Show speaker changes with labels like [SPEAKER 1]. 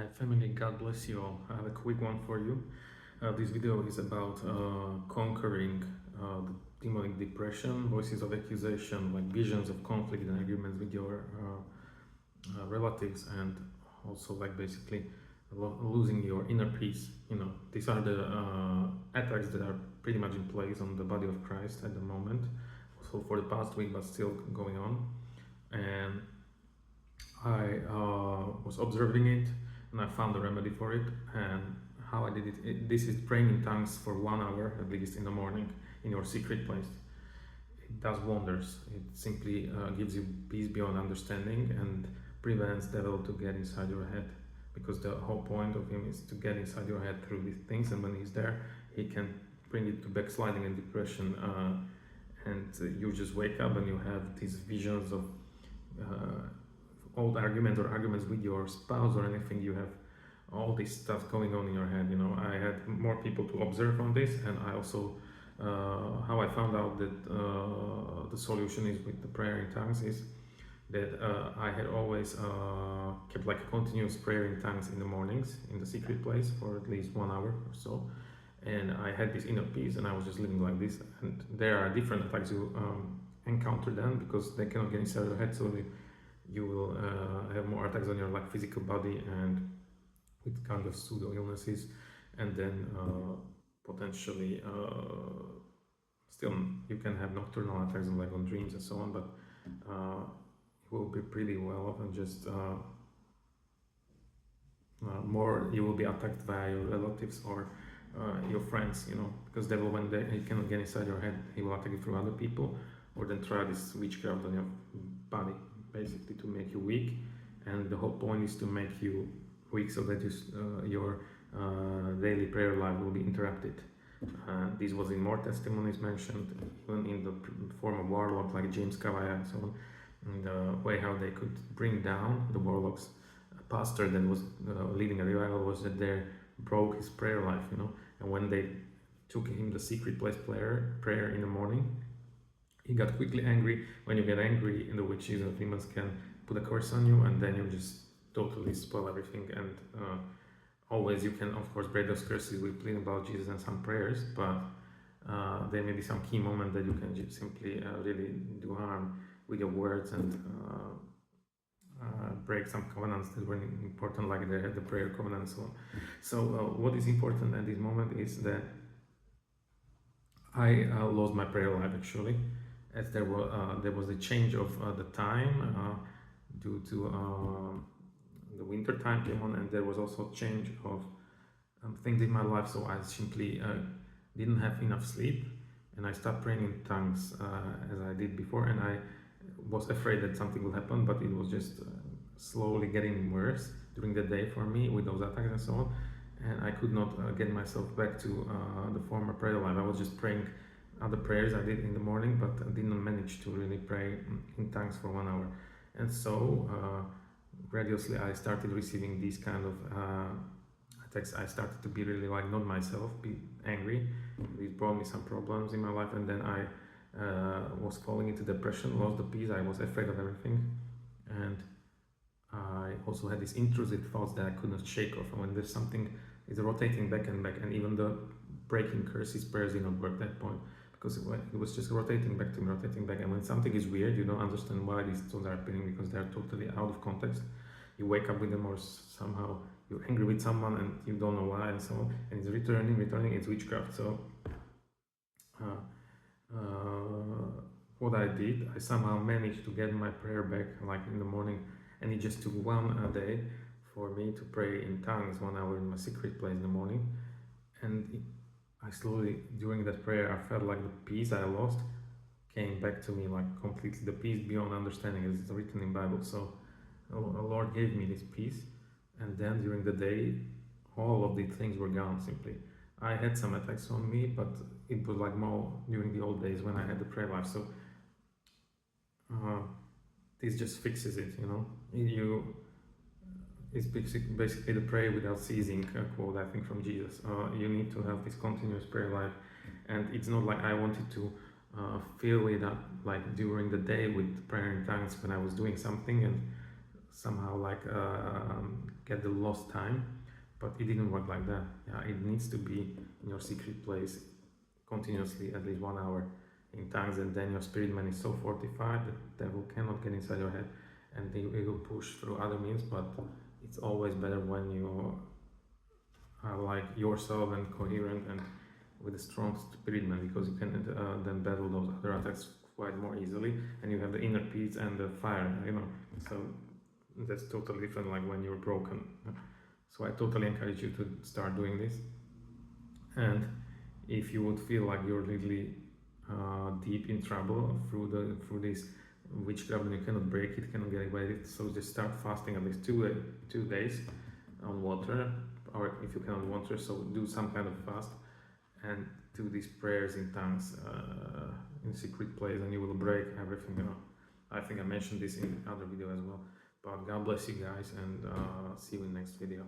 [SPEAKER 1] Hi family, God bless you all. I have a quick one for you. This video is about conquering the demonic depression, voices of accusation, like visions of conflict and arguments with your relatives, and also like basically losing your inner peace. These are the attacks that are pretty much in place on the body of Christ at the moment. So for the past week, but still going on. And I was observing it, and I found a remedy for it. And how I did it, this is praying in tongues for 1 hour at least in the morning in your secret place. It does wonders. It simply gives you peace beyond understanding and prevents devil to get inside your head, because the whole point of him is to get inside your head through these things, and when he's there he can bring it to backsliding and depression, and you just wake up and you have these visions of old arguments or arguments with your spouse or anything. You have all this stuff going on in your head. I had more people to observe on this, and I also how I found out that the solution is with the prayer in tongues is that I had always kept like a continuous prayer in tongues in the mornings in the secret place for at least 1 hour or so, and I had this inner peace, and I was just living like this. And there are different attacks you encounter then, because they cannot get inside your head, so you will have more attacks on your like physical body and with kind of pseudo illnesses, and then potentially still you can have nocturnal attacks and like on dreams and so on, but you will be pretty well off, and just more you will be attacked by your relatives or your friends, because devil, when he cannot get inside your head, he will attack you through other people, or then try this witchcraft on your body, basically to make you weak. And the whole point is to make you weak so that your daily prayer life will be interrupted. This was in more testimonies mentioned, even in the form of warlock like James Cavaya and so on, and the way how they could bring down the warlocks. A pastor that was leading a revival was that they broke his prayer life, and when they took him the secret place prayer in the morning, he got quickly angry. When you get angry, in the witches and demons can put a curse on you, and then you just totally spoil everything. And always you can, of course, break those curses with pleading about Jesus and some prayers, but there may be some key moment that you can just simply really do harm with your words and break some covenants that were important, like the prayer covenant and so on. So what is important at this moment is that I lost my prayer life actually, as there was a change of the time due to the winter time came on, and there was also change of things in my life. So I simply didn't have enough sleep, and I stopped praying in tongues as I did before, and I was afraid that something will happen, but it was just slowly getting worse during the day for me with those attacks and so on, and I could not get myself back to the former prayer life. I was just praying other prayers I did in the morning, but I didn't manage to really pray in tongues for 1 hour. And so gradually I started receiving these kind of attacks. I started to be really like not myself, be angry. This brought me some problems in my life, and then I was falling into depression, lost the peace. I was afraid of everything, and I also had these intrusive thoughts that I could not shake off. And when there's something is rotating back and back, and even the breaking curses prayers did not work at that point, because it was just rotating back to me, rotating back. And when something is weird, you don't understand why these thoughts are happening, because they are totally out of context. You wake up with them, or somehow you're angry with someone and you don't know why, and so on, and it's returning, it's witchcraft. So what I did, I somehow managed to get my prayer back, like in the morning, and it just took 1 day for me to pray in tongues 1 hour in my secret place in the morning. And I slowly, during that prayer, I felt like the peace I lost came back to me, like completely, the peace beyond understanding, as it's written in Bible. So the Lord gave me this peace, and then during the day, all of these things were gone simply. I had some attacks on me, but it was like more during the old days when I had the prayer life. So this just fixes it, It's basically the prayer without ceasing quote, I think, from Jesus. You need to have this continuous prayer life, and it's not like I wanted to fill it up like during the day with prayer in tongues when I was doing something, and somehow like get the lost time, but it didn't work like that. Yeah, it needs to be in your secret place continuously at least 1 hour in tongues, and then your spirit man is so fortified that the devil cannot get inside your head, and he will push through other means. But it's always better when you are like yourself and coherent and with a strong spirit man, because you can then battle those other attacks quite more easily, and you have the inner peace and the fire, you know. So that's totally different, like when you're broken. So I totally encourage you to start doing this. And if you would feel like you're really deep in trouble through this witchcraft and you cannot break it, cannot get away with it, so just start fasting at least 2 days on water, or if you cannot water, so do some kind of fast and do these prayers in tongues in secret place, and you will break everything, you know. I think I mentioned this in other video as well. But God bless you guys, and see you in the next video.